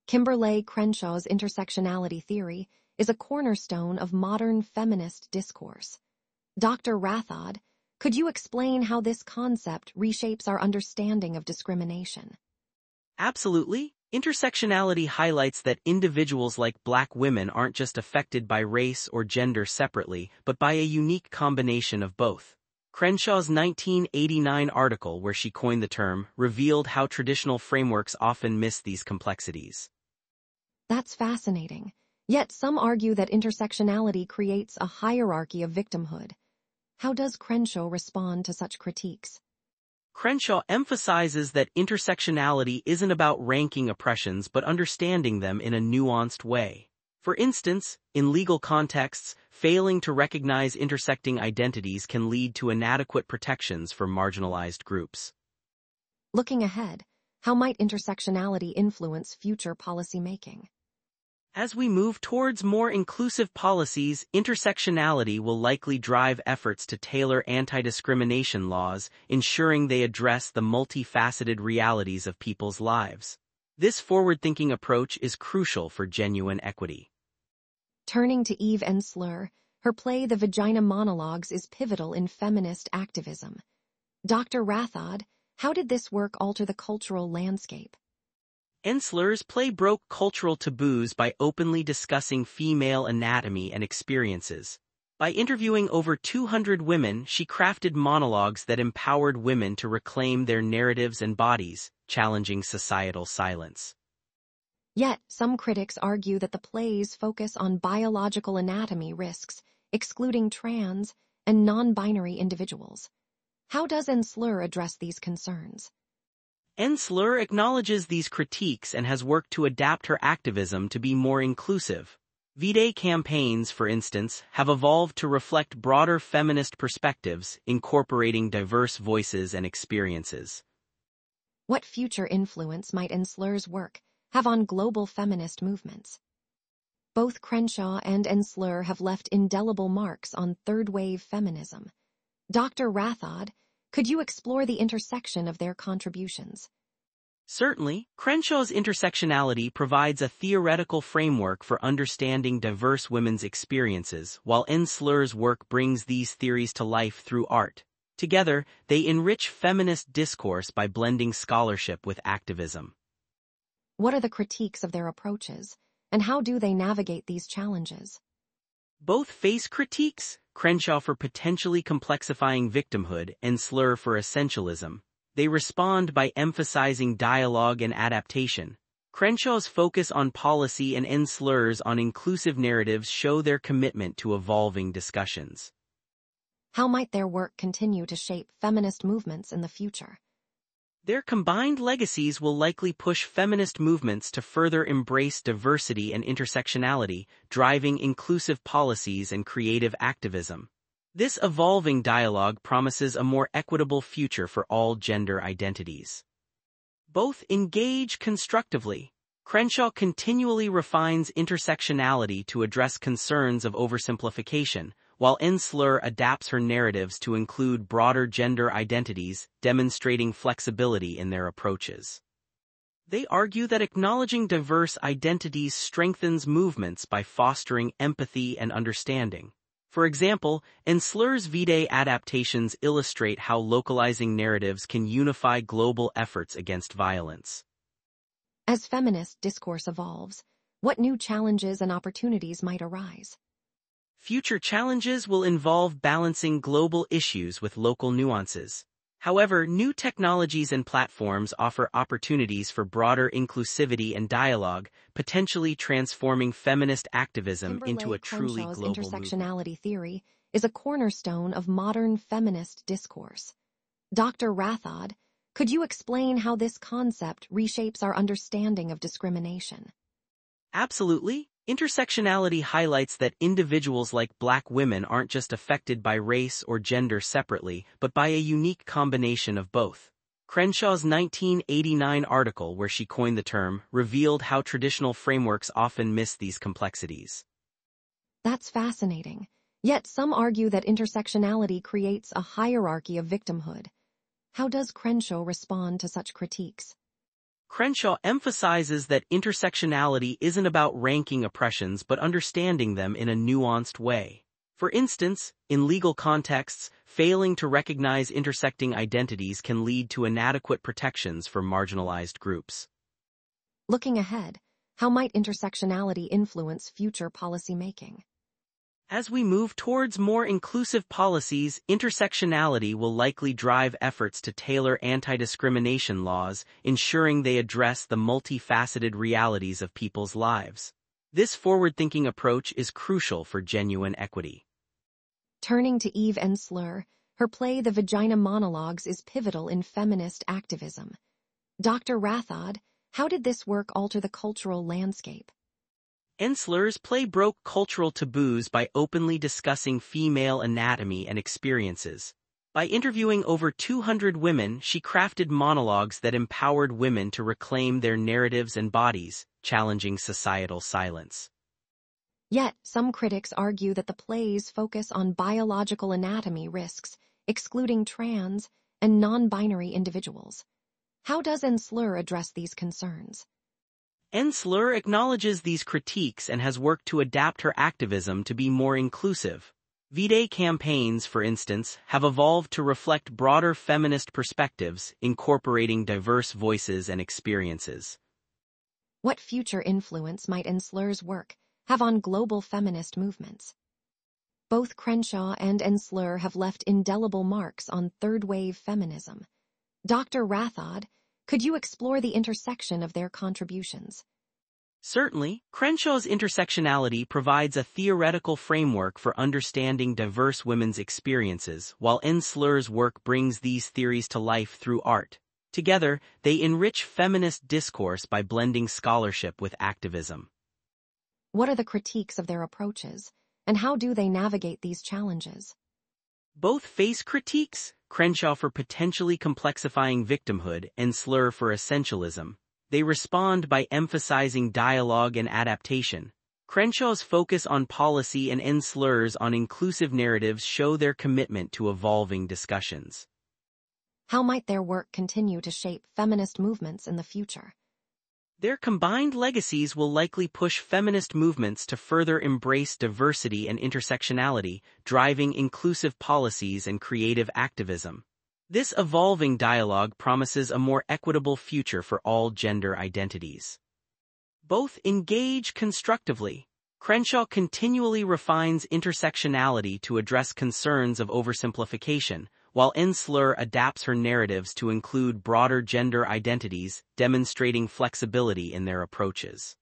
Kimberlé Crenshaw's intersectionality theory is a cornerstone of modern feminist discourse. Dr. Rathod, could you explain how this concept reshapes our understanding of discrimination? Absolutely. Intersectionality highlights that individuals like Black women aren't just affected by race or gender separately, but by a unique combination of both. Crenshaw's 1989 article, where she coined the term, revealed how traditional frameworks often miss these complexities. That's fascinating. Yet some argue that intersectionality creates a hierarchy of victimhood. How does Crenshaw respond to such critiques? Crenshaw emphasizes that intersectionality isn't about ranking oppressions but understanding them in a nuanced way. For instance, in legal contexts, failing to recognize intersecting identities can lead to inadequate protections for marginalized groups. Looking ahead, how might intersectionality influence future policymaking? As we move towards more inclusive policies, intersectionality will likely drive efforts to tailor anti-discrimination laws, ensuring they address the multifaceted realities of people's lives. This forward-thinking approach is crucial for genuine equity. Turning to Eve Ensler, her play The Vagina Monologues is pivotal in feminist activism. Dr. Rathod, how did this work alter the cultural landscape? Ensler's play broke cultural taboos by openly discussing female anatomy and experiences. By interviewing over 200 women, she crafted monologues that empowered women to reclaim their narratives and bodies, challenging societal silence. Yet, some critics argue that the play's focus on biological anatomy risks excluding trans and non-binary individuals. How does Ensler address these concerns? Ensler acknowledges these critiques and has worked to adapt her activism to be more inclusive. V-Day campaigns, for instance, have evolved to reflect broader feminist perspectives, incorporating diverse voices and experiences. What future influence might Ensler's work have on global feminist movements? Both Crenshaw and Ensler have left indelible marks on third-wave feminism. Dr. Rathod, could you explore the intersection of their contributions? Certainly, Crenshaw's intersectionality provides a theoretical framework for understanding diverse women's experiences, while Ensler's work brings these theories to life through art. Together, they enrich feminist discourse by blending scholarship with activism. What are the critiques of their approaches, and how do they navigate these challenges? Both face critiques, Crenshaw for potentially complexifying victimhood, Ensler for essentialism. They respond by emphasizing dialogue and adaptation. Crenshaw's focus on policy and Ensler's on inclusive narratives show their commitment to evolving discussions. How might their work continue to shape feminist movements in the future? Their combined legacies will likely push feminist movements to further embrace diversity and intersectionality, driving inclusive policies and creative activism. This evolving dialogue promises a more equitable future for all gender identities. Both engage constructively. Crenshaw continually refines intersectionality to address concerns of oversimplification, while Ensler adapts her narratives to include broader gender identities, demonstrating flexibility in their approaches. They argue that acknowledging diverse identities strengthens movements by fostering empathy and understanding. For example, Ensler's V-Day adaptations illustrate how localizing narratives can unify global efforts against violence. As feminist discourse evolves, what new challenges and opportunities might arise? Future challenges will involve balancing global issues with local nuances. However, new technologies and platforms offer opportunities for broader inclusivity and dialogue, potentially transforming feminist activism into a truly Crenshaw's global intersectionality movement. theory is a cornerstone of modern feminist discourse. Dr. Rathod, could you explain how this concept reshapes our understanding of discrimination? Absolutely. Intersectionality highlights that individuals like Black women aren't just affected by race or gender separately, but by a unique combination of both. Crenshaw's 1989 article, where she coined the term, revealed how traditional frameworks often miss these complexities. That's fascinating. Yet some argue that intersectionality creates a hierarchy of victimhood. How does Crenshaw respond to such critiques? Crenshaw emphasizes that intersectionality isn't about ranking oppressions but understanding them in a nuanced way. For instance, in legal contexts, failing to recognize intersecting identities can lead to inadequate protections for marginalized groups. Looking ahead, how might intersectionality influence future policymaking? As we move towards more inclusive policies, intersectionality will likely drive efforts to tailor anti-discrimination laws, ensuring they address the multifaceted realities of people's lives. This forward-thinking approach is crucial for genuine equity. Turning to Eve Ensler, her play The Vagina Monologues is pivotal in feminist activism. Dr. Rathod, how did this work alter the cultural landscape? Ensler's play broke cultural taboos by openly discussing female anatomy and experiences. By interviewing over 200 women, she crafted monologues that empowered women to reclaim their narratives and bodies, challenging societal silence. Yet, some critics argue that the play's focus on biological anatomy risks excluding trans and non-binary individuals. How does Ensler address these concerns? Ensler acknowledges these critiques and has worked to adapt her activism to be more inclusive. V-Day campaigns, for instance, have evolved to reflect broader feminist perspectives, incorporating diverse voices and experiences. What future influence might Ensler's work have on global feminist movements? Both Crenshaw and Ensler have left indelible marks on third-wave feminism. Dr. Rathod, could you explore the intersection of their contributions? Certainly, Crenshaw's intersectionality provides a theoretical framework for understanding diverse women's experiences, while Ensler's work brings these theories to life through art. Together, they enrich feminist discourse by blending scholarship with activism. What are the critiques of their approaches, and how do they navigate these challenges? Both face critiques, Crenshaw for potentially complexifying victimhood, Ensler for essentialism. They respond by emphasizing dialogue and adaptation. Crenshaw's focus on policy and Ensler's on inclusive narratives show their commitment to evolving discussions. How might their work continue to shape feminist movements in the future? Their combined legacies will likely push feminist movements to further embrace diversity and intersectionality, driving inclusive policies and creative activism. This evolving dialogue promises a more equitable future for all gender identities. Both engage constructively. Crenshaw continually refines intersectionality to address concerns of oversimplification, while Ensler adapts her narratives to include broader gender identities, demonstrating flexibility in their approaches.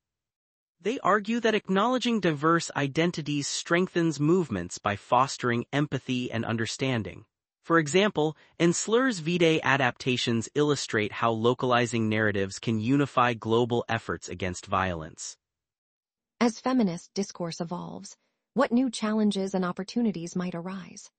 They argue that acknowledging diverse identities strengthens movements by fostering empathy and understanding. For example, Ensler's V-Day adaptations illustrate how localizing narratives can unify global efforts against violence. As feminist discourse evolves, what new challenges and opportunities might arise?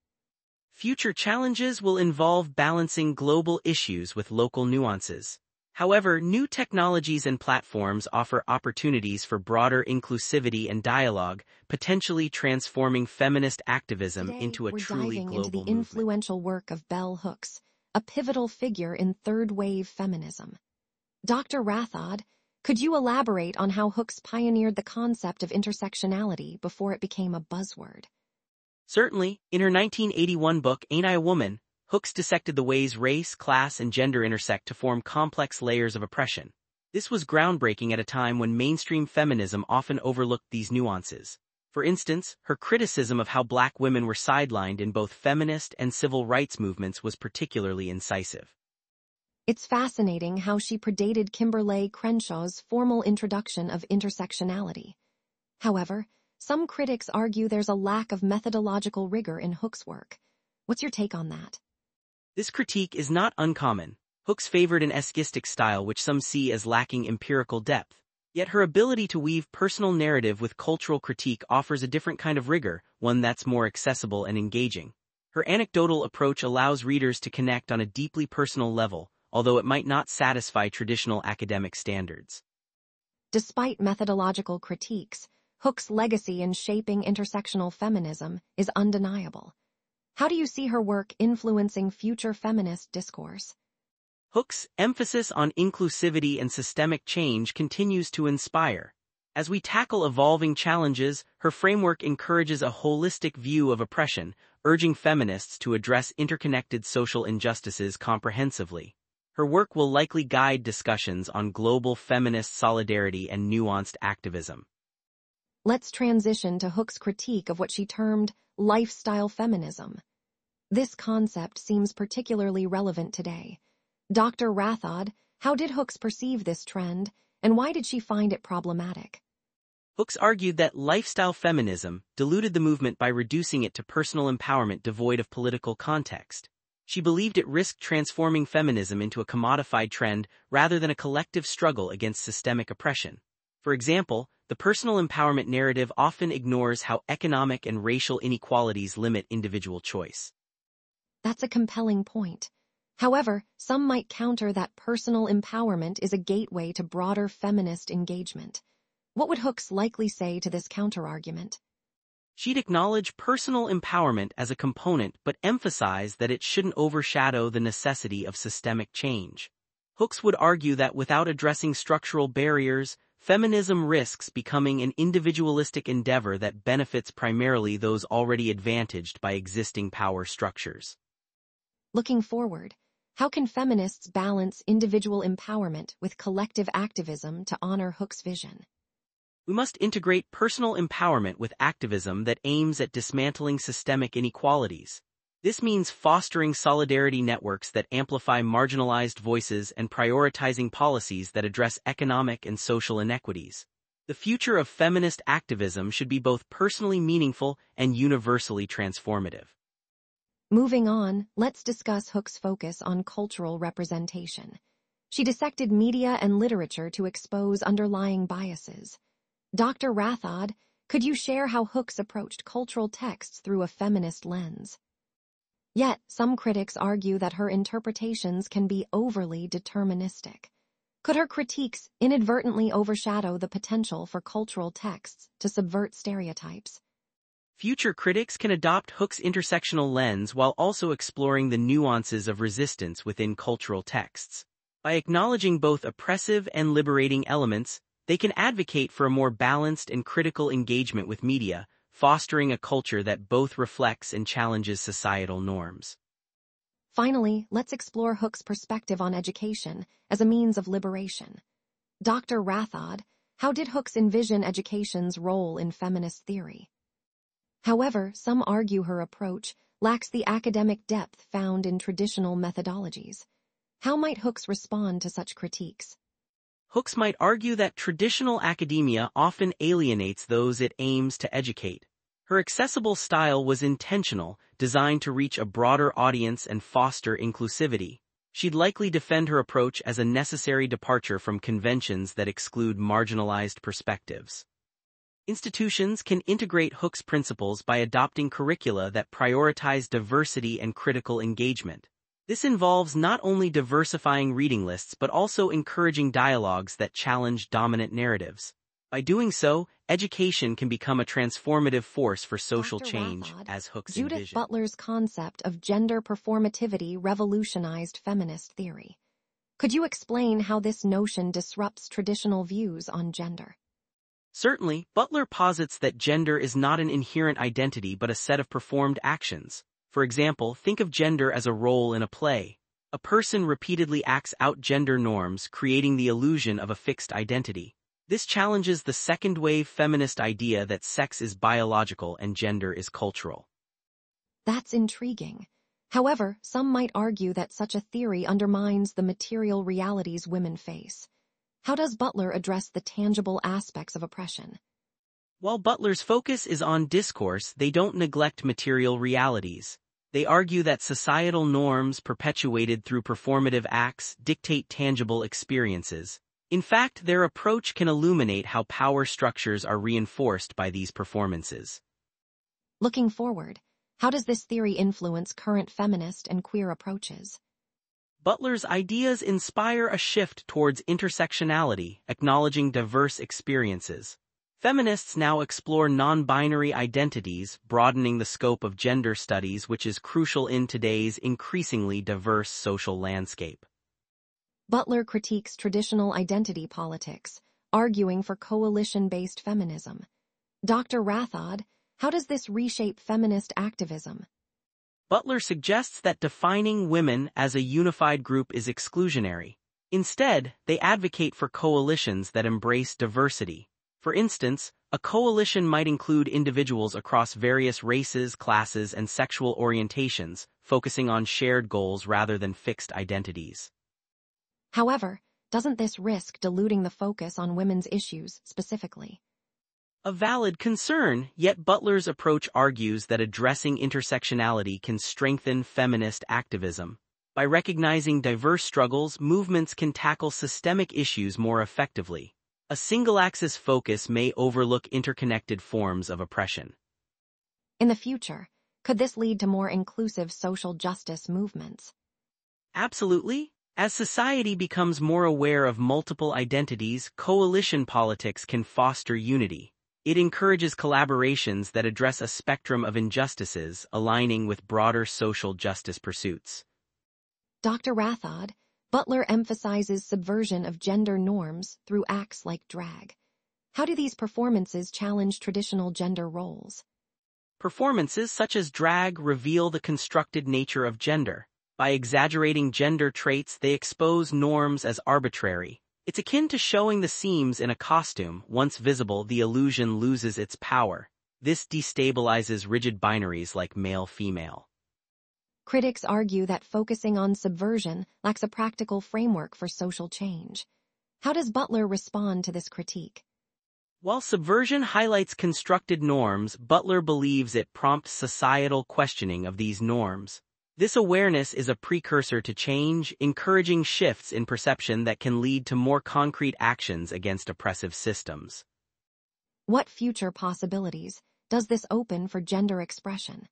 Future challenges will involve balancing global issues with local nuances. However, new technologies and platforms offer opportunities for broader inclusivity and dialogue, potentially transforming feminist activism Today, into a we're truly diving global into the movement. influential work of Bell Hooks, a pivotal figure in third-wave feminism. Dr. Rathod, could you elaborate on how Hooks pioneered the concept of intersectionality before it became a buzzword? Certainly, in her 1981 book Ain't I a Woman?, Hooks dissected the ways race, class, and gender intersect to form complex layers of oppression. This was groundbreaking at a time when mainstream feminism often overlooked these nuances. For instance, her criticism of how Black women were sidelined in both feminist and civil rights movements was particularly incisive. It's fascinating how she predated Kimberlé Crenshaw's formal introduction of intersectionality. However, some critics argue there's a lack of methodological rigor in Hooks' work. What's your take on that? This critique is not uncommon. Hooks favored an eschaistic style which some see as lacking empirical depth. Yet her ability to weave personal narrative with cultural critique offers a different kind of rigor, one that's more accessible and engaging. Her anecdotal approach allows readers to connect on a deeply personal level, although it might not satisfy traditional academic standards. Despite methodological critiques, Hooks' legacy in shaping intersectional feminism is undeniable. How do you see her work influencing future feminist discourse? Hooke's emphasis on inclusivity and systemic change continues to inspire. As we tackle evolving challenges, her framework encourages a holistic view of oppression, urging feminists to address interconnected social injustices comprehensively. Her work will likely guide discussions on global feminist solidarity and nuanced activism. Let's transition to Hooke's critique of what she termed lifestyle feminism. This concept seems particularly relevant today. Dr. Rathod, how did Hooks perceive this trend, and why did she find it problematic? Hooks argued that lifestyle feminism diluted the movement by reducing it to personal empowerment devoid of political context. She believed it risked transforming feminism into a commodified trend rather than a collective struggle against systemic oppression. For example, the personal empowerment narrative often ignores how economic and racial inequalities limit individual choice. That's a compelling point. However, some might counter that personal empowerment is a gateway to broader feminist engagement. What would Hooks likely say to this counterargument? She'd acknowledge personal empowerment as a component but emphasize that it shouldn't overshadow the necessity of systemic change. Hooks would argue that without addressing structural barriers, feminism risks becoming an individualistic endeavor that benefits primarily those already advantaged by existing power structures. Looking forward, how can feminists balance individual empowerment with collective activism to honor Hooks' vision? We must integrate personal empowerment with activism that aims at dismantling systemic inequalities. This means fostering solidarity networks that amplify marginalized voices and prioritizing policies that address economic and social inequities. The future of feminist activism should be both personally meaningful and universally transformative. Moving on, let's discuss Hooks' focus on cultural representation. She dissected media and literature to expose underlying biases. Dr. Rathod, could you share how Hooks approached cultural texts through a feminist lens? Yet, some critics argue that her interpretations can be overly deterministic. Could her critiques inadvertently overshadow the potential for cultural texts to subvert stereotypes? Future critics can adopt Hooke's intersectional lens while also exploring the nuances of resistance within cultural texts. By acknowledging both oppressive and liberating elements, they can advocate for a more balanced and critical engagement with media, fostering a culture that both reflects and challenges societal norms. Finally, let's explore Hooke's perspective on education as a means of liberation. Dr. Rathod, how did Hooks envision education's role in feminist theory? However, some argue her approach lacks the academic depth found in traditional methodologies. How might Hooks respond to such critiques? Hooks might argue that traditional academia often alienates those it aims to educate. Her accessible style was intentional, designed to reach a broader audience and foster inclusivity. She'd likely defend her approach as a necessary departure from conventions that exclude marginalized perspectives. Institutions can integrate Hooke's principles by adopting curricula that prioritize diversity and critical engagement. This involves not only diversifying reading lists but also encouraging dialogues that challenge dominant narratives. By doing so, education can become a transformative force for social Dr. change, Rathod, as Hooks Judith envisioned. Butler's concept of gender performativity revolutionized feminist theory. Could you explain how this notion disrupts traditional views on gender? Certainly, Butler posits that gender is not an inherent identity but a set of performed actions. For example, think of gender as a role in a play. A person repeatedly acts out gender norms, creating the illusion of a fixed identity. This challenges the second-wave feminist idea that sex is biological and gender is cultural. That's intriguing. However, some might argue that such a theory undermines the material realities women face. How does Butler address the tangible aspects of oppression? While Butler's focus is on discourse, they don't neglect material realities. They argue that societal norms perpetuated through performative acts dictate tangible experiences. In fact, their approach can illuminate how power structures are reinforced by these performances. Looking forward, how does this theory influence current feminist and queer approaches? Butler's ideas inspire a shift towards intersectionality, acknowledging diverse experiences. Feminists now explore non-binary identities, broadening the scope of gender studies, which is crucial in today's increasingly diverse social landscape. Butler critiques traditional identity politics, arguing for coalition-based feminism. Dr. Rathod, how does this reshape feminist activism? Butler suggests that defining women as a unified group is exclusionary. Instead, they advocate for coalitions that embrace diversity. For instance, a coalition might include individuals across various races, classes, and sexual orientations, focusing on shared goals rather than fixed identities. However, doesn't this risk diluting the focus on women's issues specifically? A valid concern, yet Butler's approach argues that addressing intersectionality can strengthen feminist activism. By recognizing diverse struggles, movements can tackle systemic issues more effectively. A single-axis focus may overlook interconnected forms of oppression. In the future, could this lead to more inclusive social justice movements? Absolutely. As society becomes more aware of multiple identities, coalition politics can foster unity. It encourages collaborations that address a spectrum of injustices, aligning with broader social justice pursuits. Dr. Rathod, Butler emphasizes subversion of gender norms through acts like drag. How do these performances challenge traditional gender roles? Performances such as drag reveal the constructed nature of gender. By exaggerating gender traits, they expose norms as arbitrary. It's akin to showing the seams in a costume. Once visible, the illusion loses its power. This destabilizes rigid binaries like male-female. Critics argue that focusing on subversion lacks a practical framework for social change. How does Butler respond to this critique? While subversion highlights constructed norms, Butler believes it prompts societal questioning of these norms. This awareness is a precursor to change, encouraging shifts in perception that can lead to more concrete actions against oppressive systems. What future possibilities does this open for gender expression?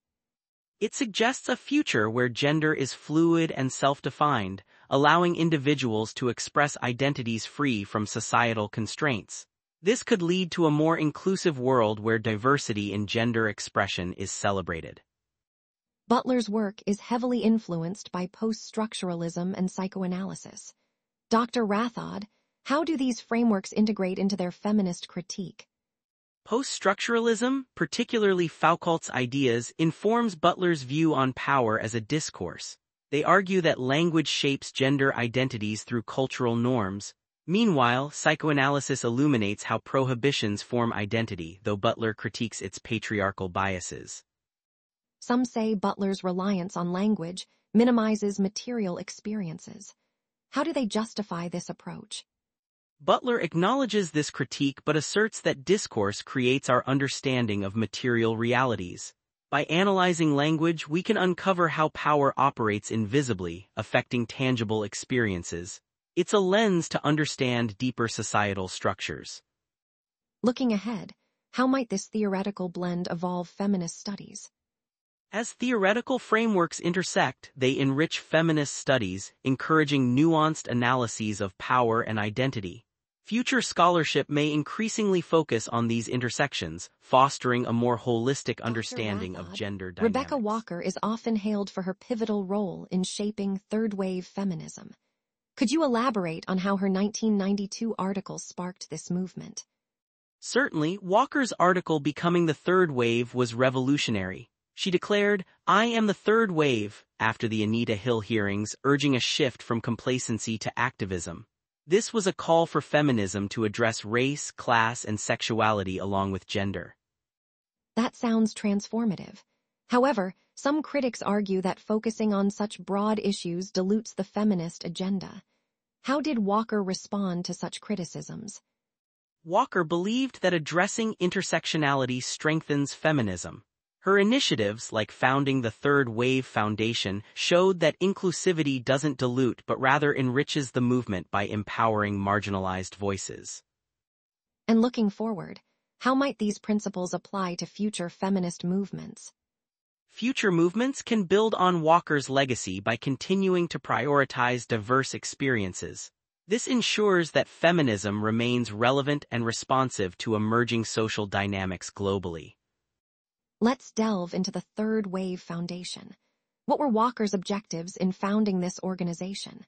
It suggests a future where gender is fluid and self-defined, allowing individuals to express identities free from societal constraints. This could lead to a more inclusive world where diversity in gender expression is celebrated. Butler's work is heavily influenced by post-structuralism and psychoanalysis. Dr. Rathod, how do these frameworks integrate into their feminist critique? Post-structuralism, particularly Foucault's ideas, informs Butler's view on power as a discourse. They argue that language shapes gender identities through cultural norms. Meanwhile, psychoanalysis illuminates how prohibitions form identity, though Butler critiques its patriarchal biases. Some say Butler's reliance on language minimizes material experiences. How do they justify this approach? Butler acknowledges this critique but asserts that discourse creates our understanding of material realities. By analyzing language, we can uncover how power operates invisibly, affecting tangible experiences. It's a lens to understand deeper societal structures. Looking ahead, how might this theoretical blend evolve feminist studies? As theoretical frameworks intersect, they enrich feminist studies, encouraging nuanced analyses of power and identity. Future scholarship may increasingly focus on these intersections, fostering a more holistic understanding of gender dynamics. Rebecca Walker is often hailed for her pivotal role in shaping third-wave feminism. Could you elaborate on how her 1992 article sparked this movement? Certainly, Walker's article Becoming the Third Wave was revolutionary. She declared, "I am the third wave," after the Anita Hill hearings, urging a shift from complacency to activism. This was a call for feminism to address race, class, and sexuality along with gender. That sounds transformative. However, some critics argue that focusing on such broad issues dilutes the feminist agenda. How did Walker respond to such criticisms? Walker believed that addressing intersectionality strengthens feminism. Her initiatives, like founding the Third Wave Foundation, showed that inclusivity doesn't dilute but rather enriches the movement by empowering marginalized voices. And looking forward, how might these principles apply to future feminist movements? Future movements can build on Walker's legacy by continuing to prioritize diverse experiences. This ensures that feminism remains relevant and responsive to emerging social dynamics globally. Let's delve into the Third Wave Foundation. What were Walker's objectives in founding this organization?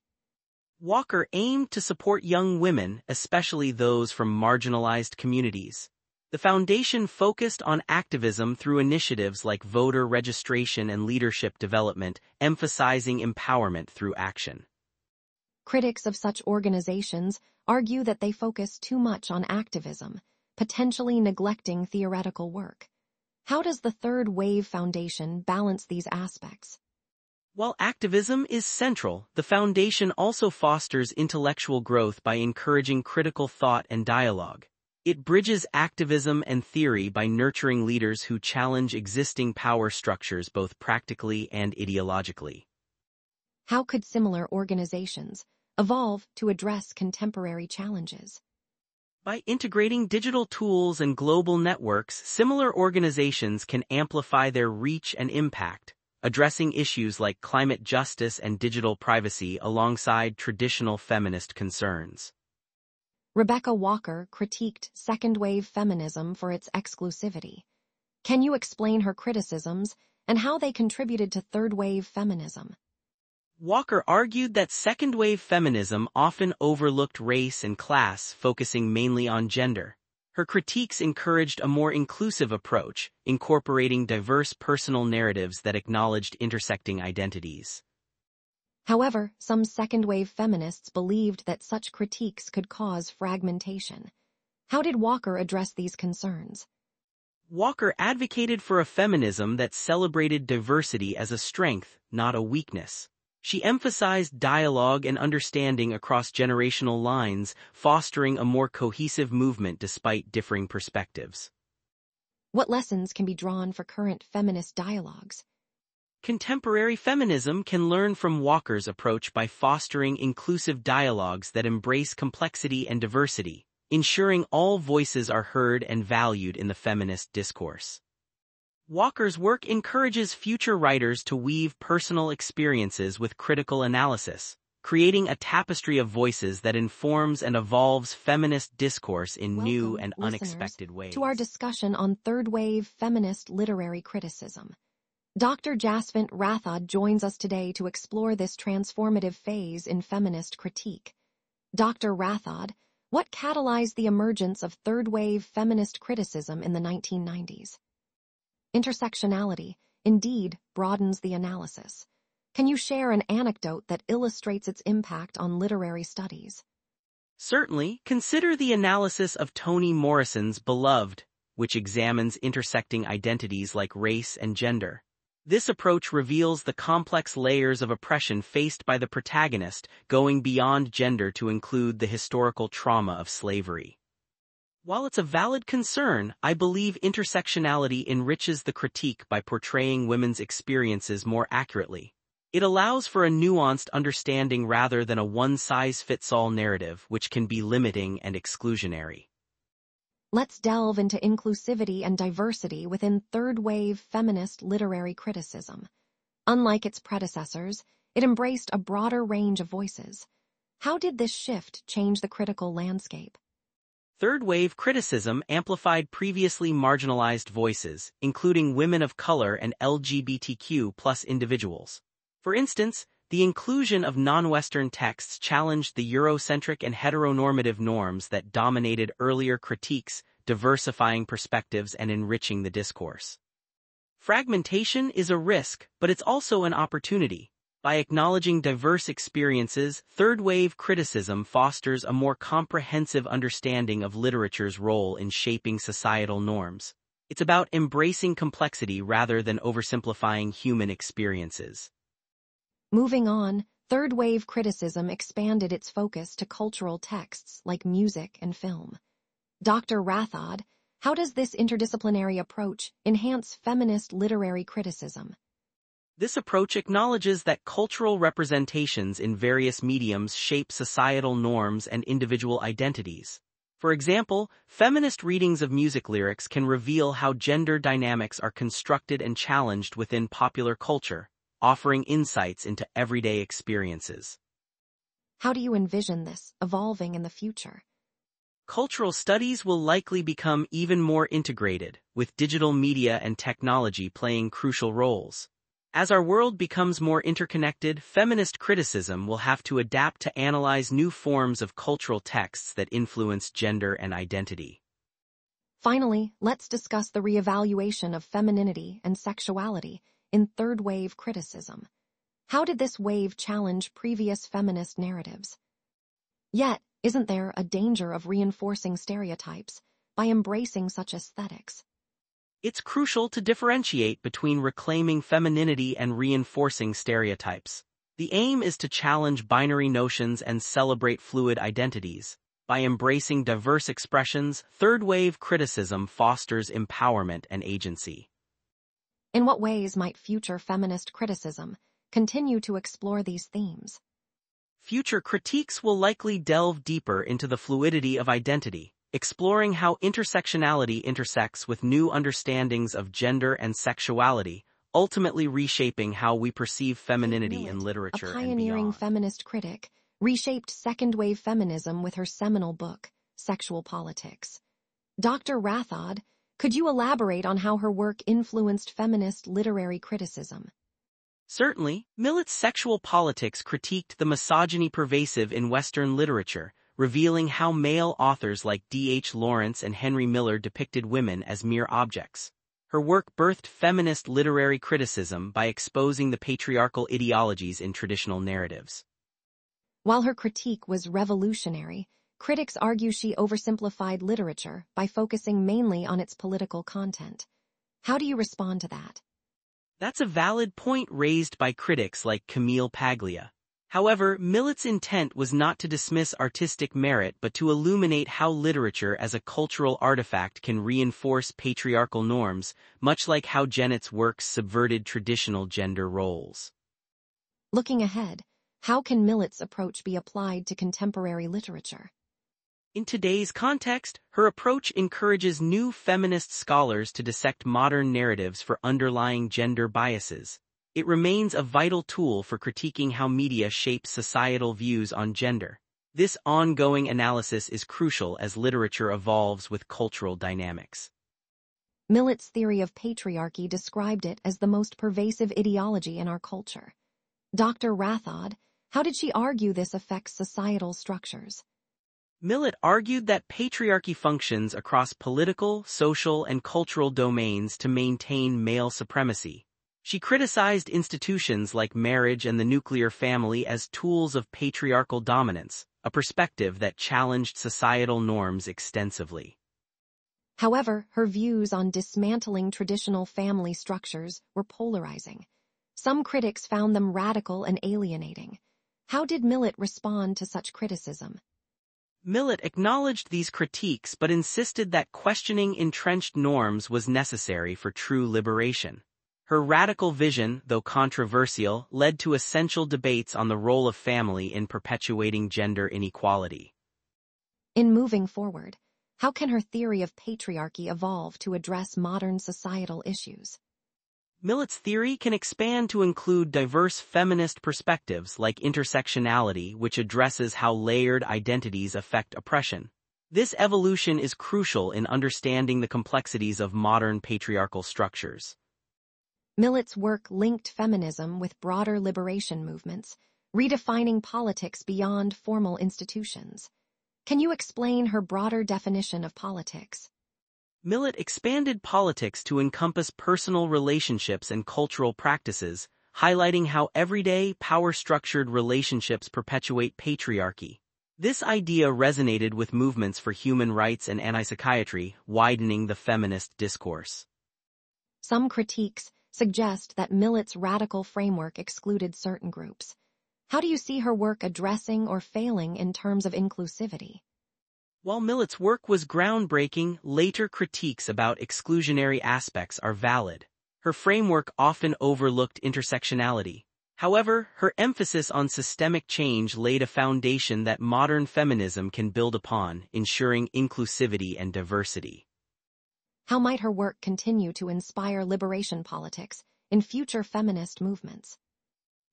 Walker aimed to support young women, especially those from marginalized communities. The foundation focused on activism through initiatives like voter registration and leadership development, emphasizing empowerment through action. Critics of such organizations argue that they focus too much on activism, potentially neglecting theoretical work. How does the Third Wave Foundation balance these aspects? While activism is central, the foundation also fosters intellectual growth by encouraging critical thought and dialogue. It bridges activism and theory by nurturing leaders who challenge existing power structures both practically and ideologically. How could similar organizations evolve to address contemporary challenges? By integrating digital tools and global networks, similar organizations can amplify their reach and impact, addressing issues like climate justice and digital privacy alongside traditional feminist concerns. Rebecca Walker critiqued second-wave feminism for its exclusivity. Can you explain her criticisms and how they contributed to third-wave feminism? Walker argued that second-wave feminism often overlooked race and class, focusing mainly on gender. Her critiques encouraged a more inclusive approach, incorporating diverse personal narratives that acknowledged intersecting identities. However, some second-wave feminists believed that such critiques could cause fragmentation. How did Walker address these concerns? Walker advocated for a feminism that celebrated diversity as a strength, not a weakness. She emphasized dialogue and understanding across generational lines, fostering a more cohesive movement despite differing perspectives. What lessons can be drawn for current feminist dialogues? Contemporary feminism can learn from Walker's approach by fostering inclusive dialogues that embrace complexity and diversity, ensuring all voices are heard and valued in the feminist discourse. Walker's work encourages future writers to weave personal experiences with critical analysis, creating a tapestry of voices that informs and evolves feminist discourse in new and unexpected ways. To our discussion on third-wave feminist literary criticism. Dr. Jasvant Rathod joins us today to explore this transformative phase in feminist critique. Dr. Rathod, what catalyzed the emergence of third-wave feminist criticism in the 1990s? Intersectionality, indeed, broadens the analysis. Can you share an anecdote that illustrates its impact on literary studies? Certainly, consider the analysis of Toni Morrison's Beloved, which examines intersecting identities like race and gender. This approach reveals the complex layers of oppression faced by the protagonist, going beyond gender to include the historical trauma of slavery. While it's a valid concern, I believe intersectionality enriches the critique by portraying women's experiences more accurately. It allows for a nuanced understanding rather than a one-size-fits-all narrative, which can be limiting and exclusionary. Let's delve into inclusivity and diversity within third-wave feminist literary criticism. Unlike its predecessors, it embraced a broader range of voices. How did this shift change the critical landscape? Third-wave criticism amplified previously marginalized voices, including women of color and LGBTQ+ individuals. For instance, the inclusion of non-Western texts challenged the Eurocentric and heteronormative norms that dominated earlier critiques, diversifying perspectives and enriching the discourse. Fragmentation is a risk, but it's also an opportunity. By acknowledging diverse experiences, third-wave criticism fosters a more comprehensive understanding of literature's role in shaping societal norms. It's about embracing complexity rather than oversimplifying human experiences. Moving on, third-wave criticism expanded its focus to cultural texts like music and film. Dr. Rathod, how does this interdisciplinary approach enhance feminist literary criticism? This approach acknowledges that cultural representations in various mediums shape societal norms and individual identities. For example, feminist readings of music lyrics can reveal how gender dynamics are constructed and challenged within popular culture, offering insights into everyday experiences. How do you envision this evolving in the future? Cultural studies will likely become even more integrated, with digital media and technology playing crucial roles. As our world becomes more interconnected, feminist criticism will have to adapt to analyze new forms of cultural texts that influence gender and identity. Finally, let's discuss the reevaluation of femininity and sexuality in third-wave criticism. How did this wave challenge previous feminist narratives? Yet, isn't there a danger of reinforcing stereotypes by embracing such aesthetics? It's crucial to differentiate between reclaiming femininity and reinforcing stereotypes. The aim is to challenge binary notions and celebrate fluid identities. By embracing diverse expressions, third-wave criticism fosters empowerment and agency. In what ways might future feminist criticism continue to explore these themes? Future critiques will likely delve deeper into the fluidity of identity, exploring how intersectionality intersects with new understandings of gender and sexuality, ultimately reshaping how we perceive femininity in literature and beyond. A pioneering feminist critic, reshaped second-wave feminism with her seminal book, Sexual Politics. Dr. Rathod, could you elaborate on how her work influenced feminist literary criticism? Certainly, Millet's Sexual Politics critiqued the misogyny pervasive in Western literature, revealing how male authors like D.H. Lawrence and Henry Miller depicted women as mere objects. Her work birthed feminist literary criticism by exposing the patriarchal ideologies in traditional narratives. While her critique was revolutionary, critics argue she oversimplified literature by focusing mainly on its political content. How do you respond to that? That's a valid point raised by critics like Camille Paglia. However, Millet's intent was not to dismiss artistic merit but to illuminate how literature as a cultural artifact can reinforce patriarchal norms, much like how Gennett's works subverted traditional gender roles. Looking ahead, how can Millet's approach be applied to contemporary literature? In today's context, her approach encourages new feminist scholars to dissect modern narratives for underlying gender biases. It remains a vital tool for critiquing how media shapes societal views on gender. This ongoing analysis is crucial as literature evolves with cultural dynamics. Millet's theory of patriarchy described it as the most pervasive ideology in our culture. Dr. Rathod, how did she argue this affects societal structures? Millet argued that patriarchy functions across political, social, and cultural domains to maintain male supremacy. She criticized institutions like marriage and the nuclear family as tools of patriarchal dominance, a perspective that challenged societal norms extensively. However, her views on dismantling traditional family structures were polarizing. Some critics found them radical and alienating. How did Millet respond to such criticism? Millet acknowledged these critiques but insisted that questioning entrenched norms was necessary for true liberation. Her radical vision, though controversial, led to essential debates on the role of family in perpetuating gender inequality. In moving forward, how can her theory of patriarchy evolve to address modern societal issues? Millet's theory can expand to include diverse feminist perspectives like intersectionality, which addresses how layered identities affect oppression. This evolution is crucial in understanding the complexities of modern patriarchal structures. Millet's work linked feminism with broader liberation movements, redefining politics beyond formal institutions. Can you explain her broader definition of politics? Millet expanded politics to encompass personal relationships and cultural practices, highlighting how everyday, power-structured relationships perpetuate patriarchy. This idea resonated with movements for human rights and anti-psychiatry, widening the feminist discourse. Some critiques suggest that Millet's radical framework excluded certain groups. How do you see her work addressing or failing in terms of inclusivity? While Millet's work was groundbreaking, later critiques about exclusionary aspects are valid. Her framework often overlooked intersectionality. However, her emphasis on systemic change laid a foundation that modern feminism can build upon, ensuring inclusivity and diversity. How might her work continue to inspire liberation politics in future feminist movements?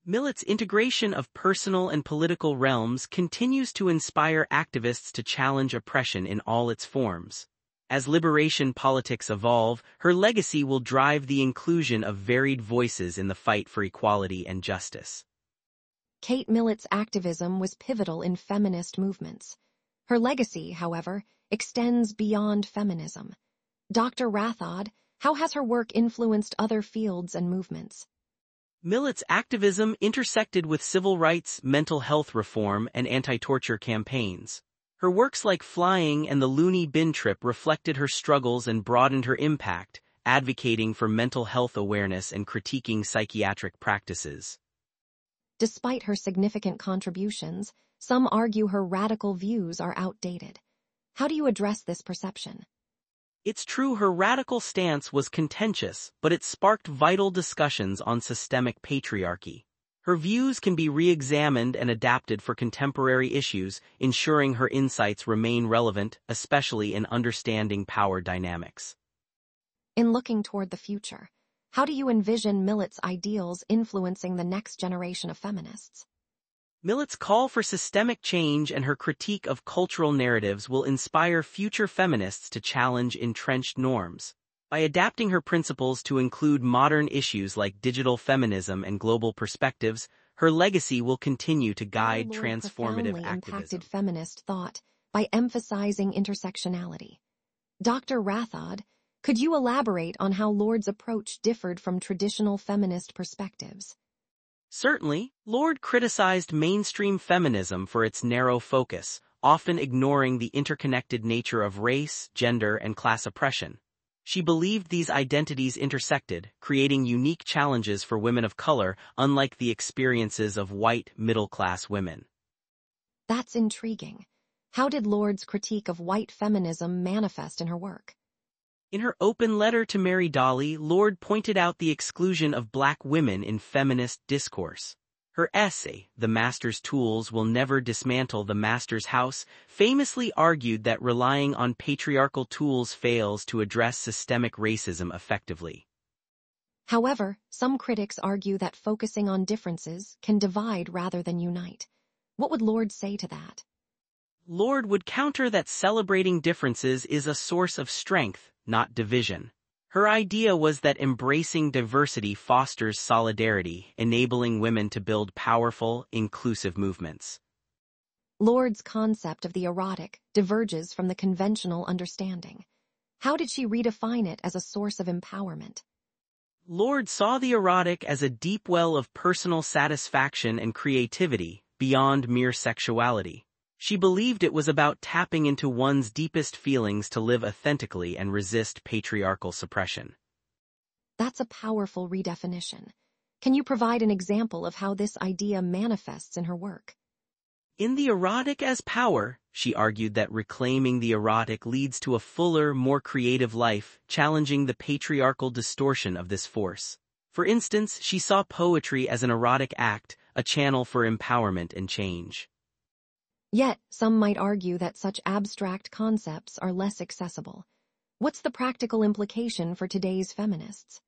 Millet's integration of personal and political realms continues to inspire activists to challenge oppression in all its forms. As liberation politics evolve, her legacy will drive the inclusion of varied voices in the fight for equality and justice. Kate Millett's activism was pivotal in feminist movements. Her legacy, however, extends beyond feminism. Dr. Rathod, how has her work influenced other fields and movements? Millett's activism intersected with civil rights, mental health reform, and anti-torture campaigns. Her works like Flying and the Looney Bin Trip reflected her struggles and broadened her impact, advocating for mental health awareness and critiquing psychiatric practices. Despite her significant contributions, some argue her radical views are outdated. How do you address this perception? It's true her radical stance was contentious, but it sparked vital discussions on systemic patriarchy. Her views can be re-examined and adapted for contemporary issues, ensuring her insights remain relevant, especially in understanding power dynamics. In looking toward the future, how do you envision Millett's ideals influencing the next generation of feminists? Millett's call for systemic change and her critique of cultural narratives will inspire future feminists to challenge entrenched norms. By adapting her principles to include modern issues like digital feminism and global perspectives, her legacy will continue to guide transformative profoundly activism. Impacted feminist thought by emphasizing intersectionality. Dr. Rathod, could you elaborate on how Lord's approach differed from traditional feminist perspectives? Certainly, Lord criticized mainstream feminism for its narrow focus, often ignoring the interconnected nature of race, gender, and class oppression. She believed these identities intersected, creating unique challenges for women of color, unlike the experiences of white, middle-class women. That's intriguing. How did Lord's critique of white feminism manifest in her work? In her open letter to Mary Dolly, Lord pointed out the exclusion of black women in feminist discourse. Her essay, The Master's Tools Will Never Dismantle the Master's House, famously argued that relying on patriarchal tools fails to address systemic racism effectively. However, some critics argue that focusing on differences can divide rather than unite. What would Lord say to that? Lord would counter that celebrating differences is a source of strength, not division. Her idea was that embracing diversity fosters solidarity, enabling women to build powerful, inclusive movements. Lord's concept of the erotic diverges from the conventional understanding. How did she redefine it as a source of empowerment? Lord saw the erotic as a deep well of personal satisfaction and creativity, beyond mere sexuality. She believed it was about tapping into one's deepest feelings to live authentically and resist patriarchal suppression. That's a powerful redefinition. Can you provide an example of how this idea manifests in her work? In The Erotic as Power, she argued that reclaiming the erotic leads to a fuller, more creative life, challenging the patriarchal distortion of this force. For instance, she saw poetry as an erotic act, a channel for empowerment and change. Yet, some might argue that such abstract concepts are less accessible. What's the practical implication for today's feminists?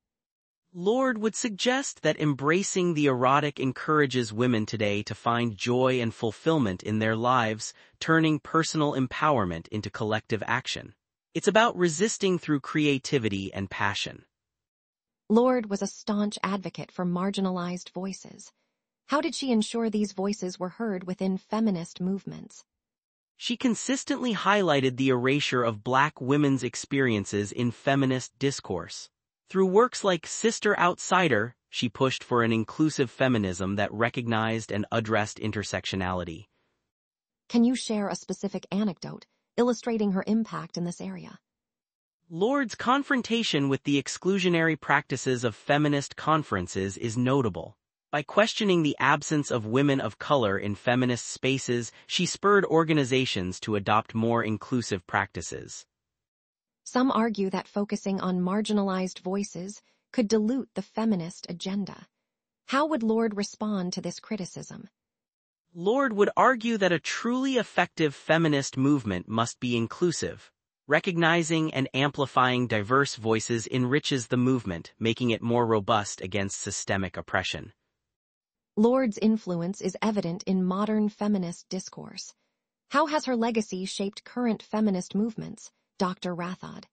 Lord would suggest that embracing the erotic encourages women today to find joy and fulfillment in their lives, turning personal empowerment into collective action. It's about resisting through creativity and passion. Lord was a staunch advocate for marginalized voices. How did she ensure these voices were heard within feminist movements? She consistently highlighted the erasure of black women's experiences in feminist discourse. Through works like Sister Outsider, she pushed for an inclusive feminism that recognized and addressed intersectionality. Can you share a specific anecdote illustrating her impact in this area? Lord's confrontation with the exclusionary practices of feminist conferences is notable. By questioning the absence of women of color in feminist spaces, she spurred organizations to adopt more inclusive practices. Some argue that focusing on marginalized voices could dilute the feminist agenda. How would Lord respond to this criticism? Lord would argue that a truly effective feminist movement must be inclusive. Recognizing and amplifying diverse voices enriches the movement, making it more robust against systemic oppression. Lord's influence is evident in modern feminist discourse. How has her legacy shaped current feminist movements, Dr. Rathod.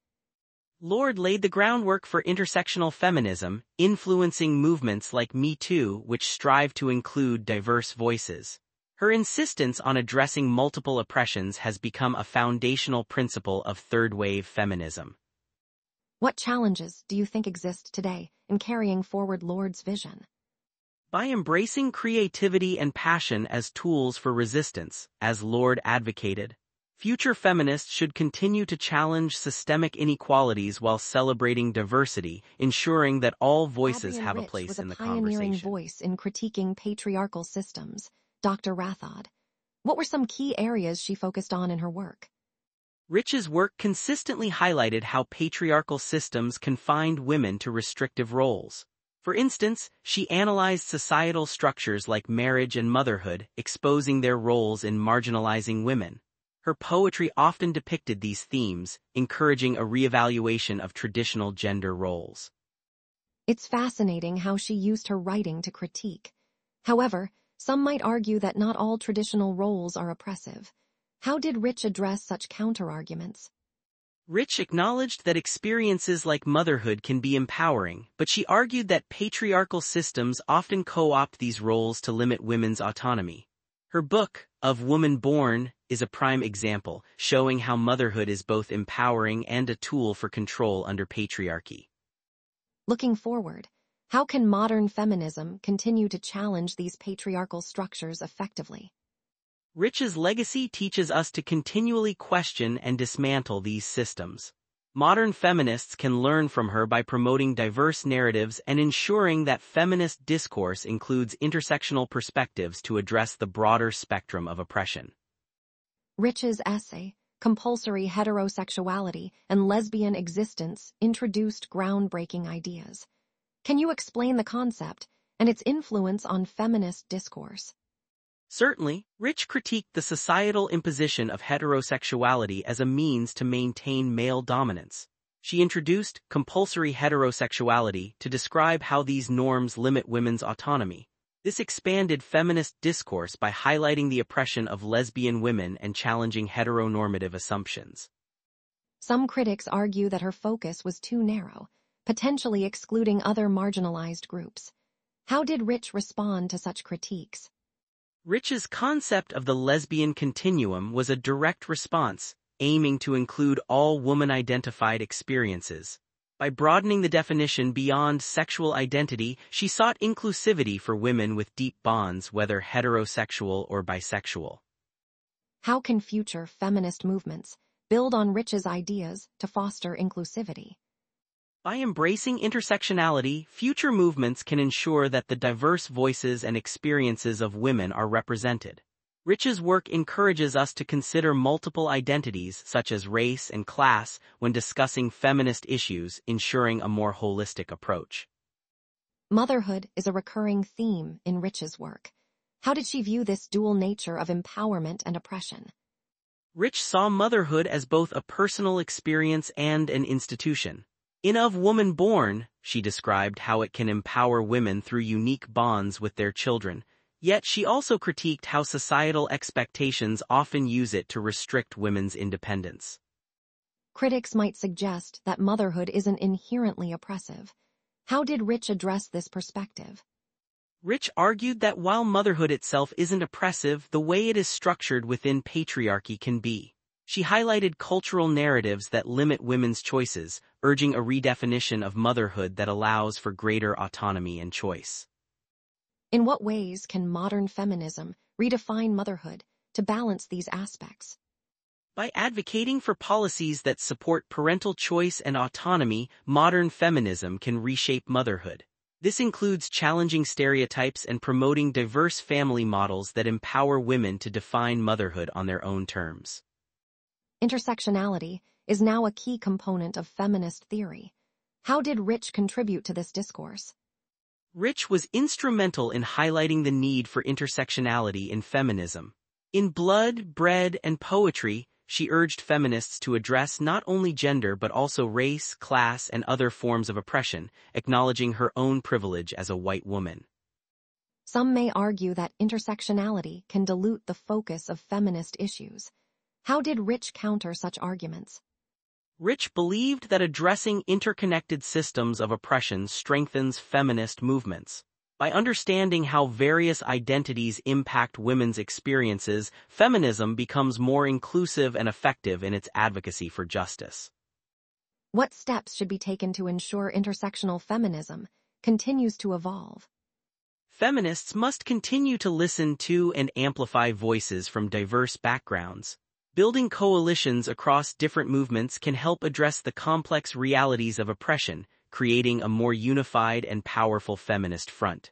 Lord laid the groundwork for intersectional feminism, influencing movements like Me Too, which strive to include diverse voices. Her insistence on addressing multiple oppressions has become a foundational principle of third-wave feminism. What challenges do you think exist today in carrying forward Lord's vision? By embracing creativity and passion as tools for resistance, as Lord advocated, future feminists should continue to challenge systemic inequalities while celebrating diversity, ensuring that all voices Adrienne have a Rich place was in a the pioneering conversation. voice in critiquing patriarchal systems. Dr. Rathod. What were some key areas she focused on in her work? Rich's work consistently highlighted how patriarchal systems confined women to restrictive roles. For instance, she analyzed societal structures like marriage and motherhood, exposing their roles in marginalizing women. Her poetry often depicted these themes, encouraging a reevaluation of traditional gender roles. It's fascinating how she used her writing to critique. However, some might argue that not all traditional roles are oppressive. How did Rich address such counterarguments? Rich acknowledged that experiences like motherhood can be empowering, but she argued that patriarchal systems often co-opt these roles to limit women's autonomy. Her book, Of Woman Born, is a prime example, showing how motherhood is both empowering and a tool for control under patriarchy. Looking forward, how can modern feminism continue to challenge these patriarchal structures effectively? Rich's legacy teaches us to continually question and dismantle these systems. Modern feminists can learn from her by promoting diverse narratives and ensuring that feminist discourse includes intersectional perspectives to address the broader spectrum of oppression. Rich's essay, Compulsory Heterosexuality and Lesbian Existence, introduced groundbreaking ideas. Can you explain the concept and its influence on feminist discourse? Certainly, Rich critiqued the societal imposition of heterosexuality as a means to maintain male dominance. She introduced compulsory heterosexuality to describe how these norms limit women's autonomy. This expanded feminist discourse by highlighting the oppression of lesbian women and challenging heteronormative assumptions. Some critics argue that her focus was too narrow, potentially excluding other marginalized groups. How did Rich respond to such critiques? Rich's concept of the lesbian continuum was a direct response, aiming to include all woman-identified experiences. By broadening the definition beyond sexual identity, she sought inclusivity for women with deep bonds, whether heterosexual or bisexual. How can future feminist movements build on Rich's ideas to foster inclusivity? By embracing intersectionality, future movements can ensure that the diverse voices and experiences of women are represented. Rich's work encourages us to consider multiple identities such as race and class when discussing feminist issues, ensuring a more holistic approach. Motherhood is a recurring theme in Rich's work. How did she view this dual nature of empowerment and oppression? Rich saw motherhood as both a personal experience and an institution. In Of Woman Born, she described how it can empower women through unique bonds with their children, yet she also critiqued how societal expectations often use it to restrict women's independence. Critics might suggest that motherhood isn't inherently oppressive. How did Rich address this perspective? Rich argued that while motherhood itself isn't oppressive, the way it is structured within patriarchy can be. She highlighted cultural narratives that limit women's choices, urging a redefinition of motherhood that allows for greater autonomy and choice. In what ways can modern feminism redefine motherhood to balance these aspects? By advocating for policies that support parental choice and autonomy, modern feminism can reshape motherhood. This includes challenging stereotypes and promoting diverse family models that empower women to define motherhood on their own terms. Intersectionality is now a key component of feminist theory. How did Rich contribute to this discourse? Rich was instrumental in highlighting the need for intersectionality in feminism. In Blood, Bread, and Poetry, she urged feminists to address not only gender but also race, class, and other forms of oppression, acknowledging her own privilege as a white woman. Some may argue that intersectionality can dilute the focus of feminist issues. How did Rich counter such arguments? Rich believed that addressing interconnected systems of oppression strengthens feminist movements. By understanding how various identities impact women's experiences, feminism becomes more inclusive and effective in its advocacy for justice. What steps should be taken to ensure intersectional feminism continues to evolve? Feminists must continue to listen to and amplify voices from diverse backgrounds. Building coalitions across different movements can help address the complex realities of oppression, creating a more unified and powerful feminist front.